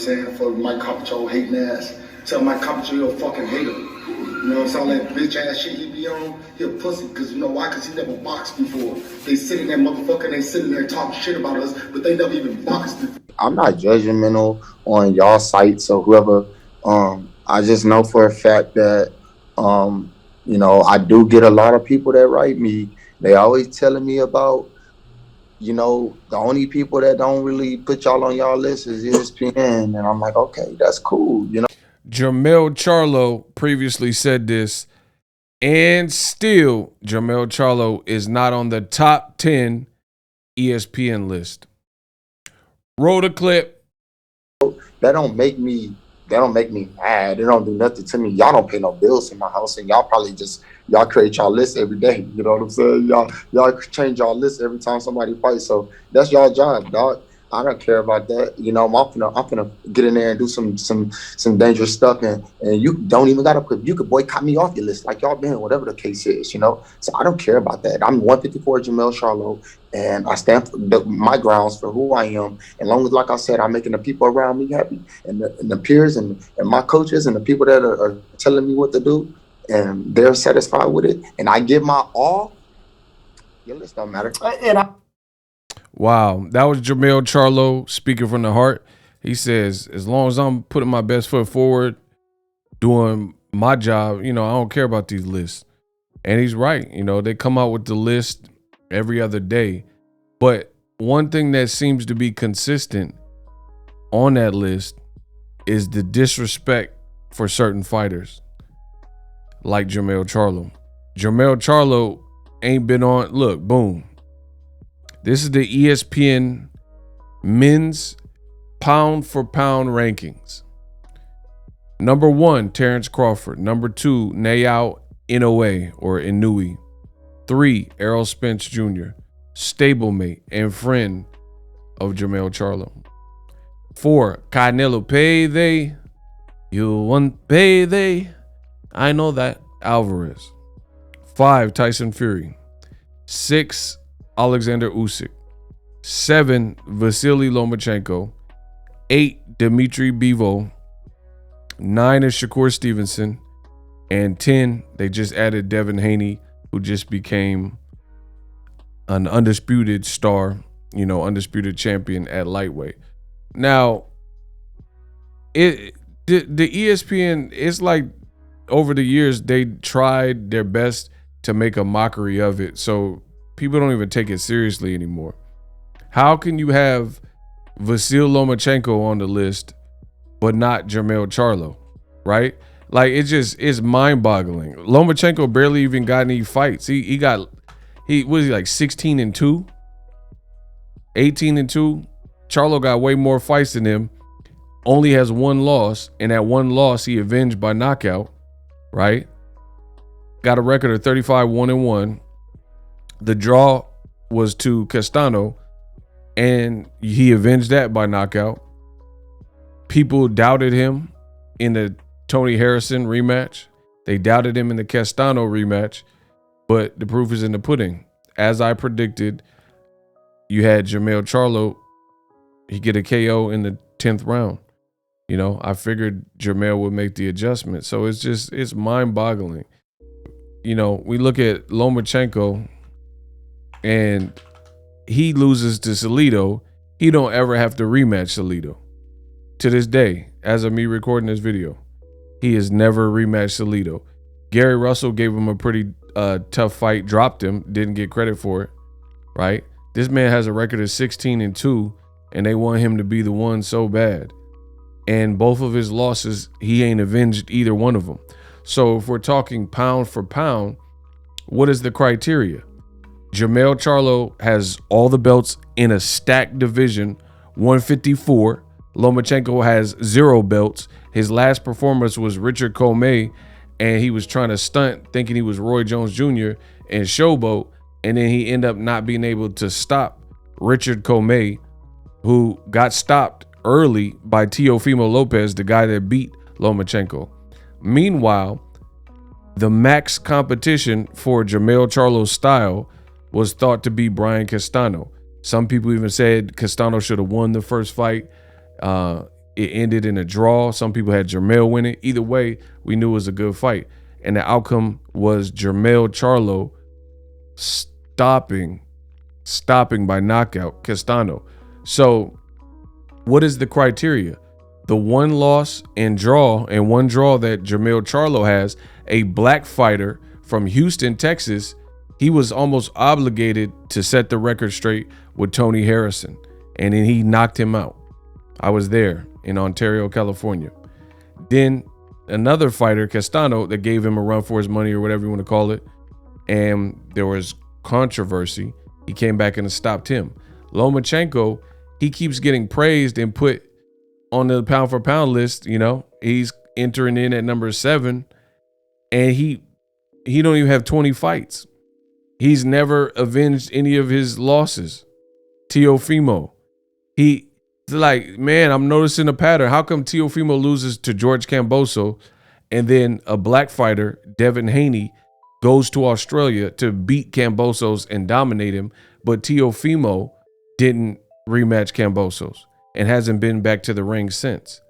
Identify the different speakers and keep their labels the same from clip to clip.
Speaker 1: saying? For Mike Compton hating ass. Tell Mike Compton you're a fucking hater. You know what I'm saying? All that bitch ass shit he be on, he a pussy. Cause you know why? Cause he never boxed before. They sitting there motherfucker, they sitting there talking shit about us, but they never even boxed before.
Speaker 2: I'm not judgmental on y'all sites or whoever. I just know for a fact that, you know, I do get a lot of people that write me. They always telling me about, you know, the only people that don't really put y'all on y'all list is ESPN. And I'm like, okay, that's cool, you know.
Speaker 3: Jermell Charlo previously said this, and still Jermell Charlo is not on the top 10 ESPN list. Roll the clip.
Speaker 2: That don't make me mad. It don't do nothing to me. Y'all don't pay no bills in my house, and y'all probably just create y'all list every day. You know what I'm saying? Y'all change y'all list every time somebody fights. So that's y'all job, dog. I don't care about that. You know, I'm gonna get in there and do some dangerous stuff, and you don't even gotta put. You could boycott me off your list, like y'all been, whatever the case is. You know, so I don't care about that. I'm 154 Jermell Charlo, and I stand for my grounds for who I am. As long as, like I said, I'm making the people around me happy, and the peers and my coaches and the people that are telling me what to do, and they're satisfied with it, and I give my all. Your list don't matter.
Speaker 3: Wow, that was Jermell Charlo speaking from the heart. He says, as long as I'm putting my best foot forward, doing my job, you know, I don't care about these lists. And he's right. You know, they come out with the list every other day. But one thing that seems to be consistent on that list is the disrespect for certain fighters, like Jermell Charlo. Jermell Charlo ain't been on, look, boom. This is the ESPN men's pound for pound rankings. Number 1, Terrence Crawford. Number 2, Nayao Inoue or Inui. 3, Errol Spence Jr., stablemate and friend of Jermell Charlo. 4, Canelo Payday. You want payday? I know that. Alvarez. 5, Tyson Fury. 6, Alexander Usyk. 7, Vasily Lomachenko. 8, Dmitry Bivol. 9 is Shakur Stevenson. And 10, they just added Devin Haney, who just became an undisputed star, you know, undisputed champion at lightweight. Now, the ESPN, it's like over the years, they tried their best to make a mockery of it. So people don't even take it seriously anymore. How can you have Vasily Lomachenko on the list, but not Jermell Charlo, right? Like, it's mind-boggling. Lomachenko barely even got any fights. He was like 16-2, 18-2. Charlo got way more fights than him. Only has 1 loss, and that 1 loss he avenged by knockout, right? Got a record of 35-1-1. The draw was to Castano, and he avenged that by knockout. People doubted him in the Tony Harrison rematch. They doubted him in the Castano rematch, but the proof is in the pudding. As I predicted, you had Jermell Charlo. He get a KO in the 10th round. You know, I figured Jermell would make the adjustment. So it's mind-boggling. You know, we look at Lomachenko, and he loses to Salido. He don't ever have to rematch Salido. To this day, as of me recording this video, he has never rematched Salido. Gary Russell gave him a pretty tough fight, dropped him, didn't get credit for it, right? This man has a record of 16-2, and they want him to be the one so bad. And both of his losses, he ain't avenged either one of them. So if we're talking pound for pound, what is the criteria? Jermell Charlo has all the belts in a stacked division, 154. Lomachenko has 0 belts. His last performance was Richard Commey, and he was trying to stunt, thinking he was Roy Jones Jr. and showboat, and then he ended up not being able to stop Richard Commey, who got stopped early by Teofimo Lopez, the guy that beat Lomachenko. Meanwhile, the max competition for Jermell Charlo's style was thought to be Brian Castano. Some people even said Castano should have won the first fight. it ended in a draw. Some people had Jermell win it. Either way, we knew it was a good fight. And the outcome was Jermell Charlo stopping by knockout Castano. So what is the criteria? The one loss and one draw that Jermell Charlo has, a black fighter from Houston, Texas, he was almost obligated to set the record straight with Tony Harrison, and then he knocked him out. I was there in Ontario, California. Then another fighter, Castano, that gave him a run for his money or whatever you want to call it, and there was controversy. He came back and stopped him. Lomachenko, he keeps getting praised and put on the pound for pound list. You know, he's entering in at number 7, and he don't even have 20 fights. He's never avenged any of his losses. Teofimo, he's like, man, I'm noticing a pattern. How come Teofimo loses to George Kambosos, and then a black fighter, Devin Haney, goes to Australia to beat Kambosos and dominate him, but Teofimo didn't rematch Kambosos and hasn't been back to the ring since?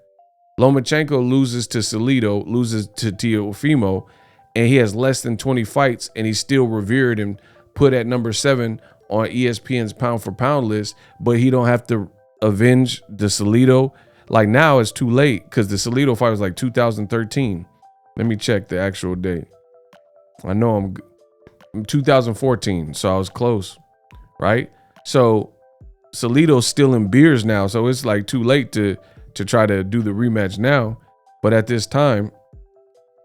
Speaker 3: Lomachenko loses to Salido, loses to Teofimo, and he has less than 20 fights, and he's still revered and put at number 7 on ESPN's pound for pound list, but he don't have to avenge the Salido. Like, now it's too late because the Salido fight was like 2013. Let me check the actual date. I know I'm 2014, so I was close, right? So Salido's still in beers now, so it's like too late to try to do the rematch now. But at this time,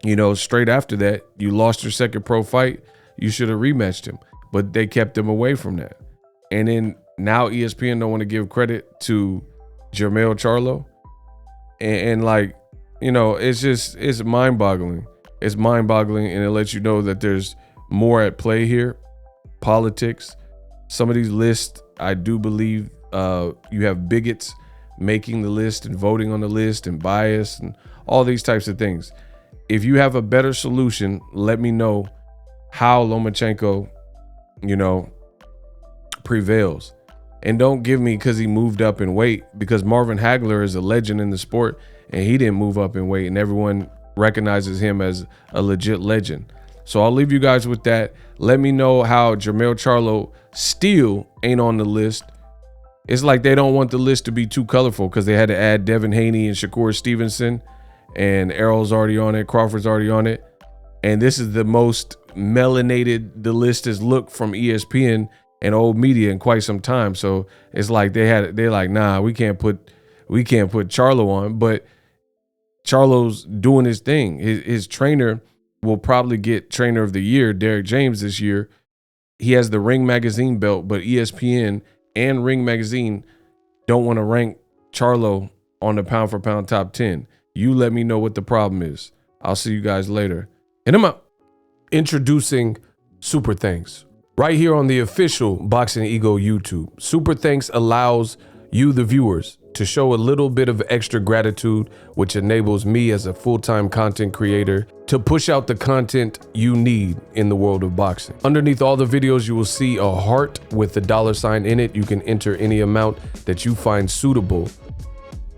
Speaker 3: you know, straight after that, you lost your second pro fight, you should have rematched him, but they kept him away from that. And then now ESPN don't want to give credit to Jermell Charlo, and like, you know, it's mind-boggling. It's mind-boggling, and it lets you know that there's more at play here. Politics. Some of these lists, I do believe you have bigots making the list and voting on the list and bias and all these types of things. If you have a better solution, let me know how Lomachenko, you know, prevails. And don't give me because he moved up in weight, because Marvin Hagler is a legend in the sport and he didn't move up in weight, and everyone recognizes him as a legit legend. So I'll leave you guys with that. Let me know how Jermell Charlo still ain't on the list. It's like they don't want the list to be too colorful because they had to add Devin Haney and Shakur Stevenson, and Errol's already on it, Crawford's already on it. And this is the most melanated the list has looked from ESPN and old media in quite some time. So it's like they're like, nah, we can't put Charlo on. But Charlo's doing his thing. His trainer will probably get trainer of the year, Derrick James, this year. He has the Ring Magazine belt, but ESPN and Ring Magazine don't want to rank Charlo on the pound for pound top 10. You let me know what the problem is. I'll see you guys later. And I'm out. Introducing Super Thanks right here on the official Boxing Ego YouTube. Super Thanks allows you, the viewers, to show a little bit of extra gratitude, which enables me as a full-time content creator to push out the content you need in the world of boxing. Underneath all the videos, you will see a heart with the $sign in it. You can enter any amount that you find suitable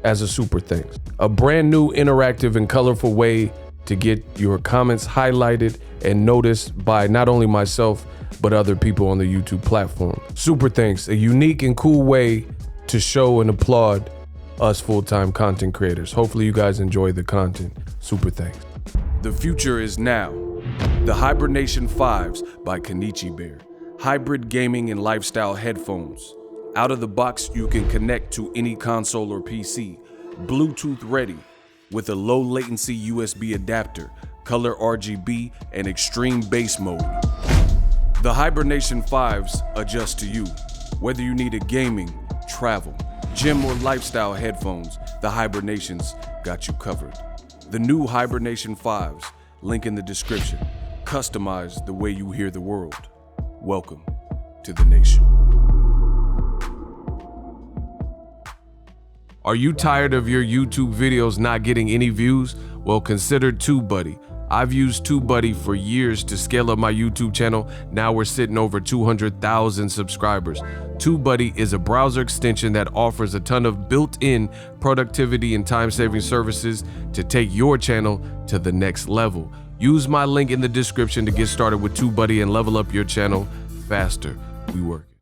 Speaker 3: as a super thanks. A brand new interactive and colorful way to get your comments highlighted and noticed by not only myself, but other people on the YouTube platform. Super thanks, a unique and cool way to show and applaud us full-time content creators. Hopefully you guys enjoy the content. Super thanks. The future is now. The Hibernation 5s by Kenichi Bear. Hybrid gaming and lifestyle headphones. Out of the box, you can connect to any console or PC. Bluetooth ready with a low latency USB adapter, color RGB, and extreme bass mode. The Hibernation 5s adjust to you. Whether you need a gaming, travel, gym, or lifestyle headphones, the Hibernations got you covered. The new Hibernation 5s, link in the description. Customize the way you hear the world. Welcome to the nation. Are you tired of your YouTube videos not getting any views? Well, consider TubeBuddy. I've used TubeBuddy for years to scale up my YouTube channel. Now we're sitting over 200,000 subscribers. TubeBuddy is a browser extension that offers a ton of built-in productivity and time-saving services to take your channel to the next level. Use my link in the description to get started with TubeBuddy and level up your channel faster. We work.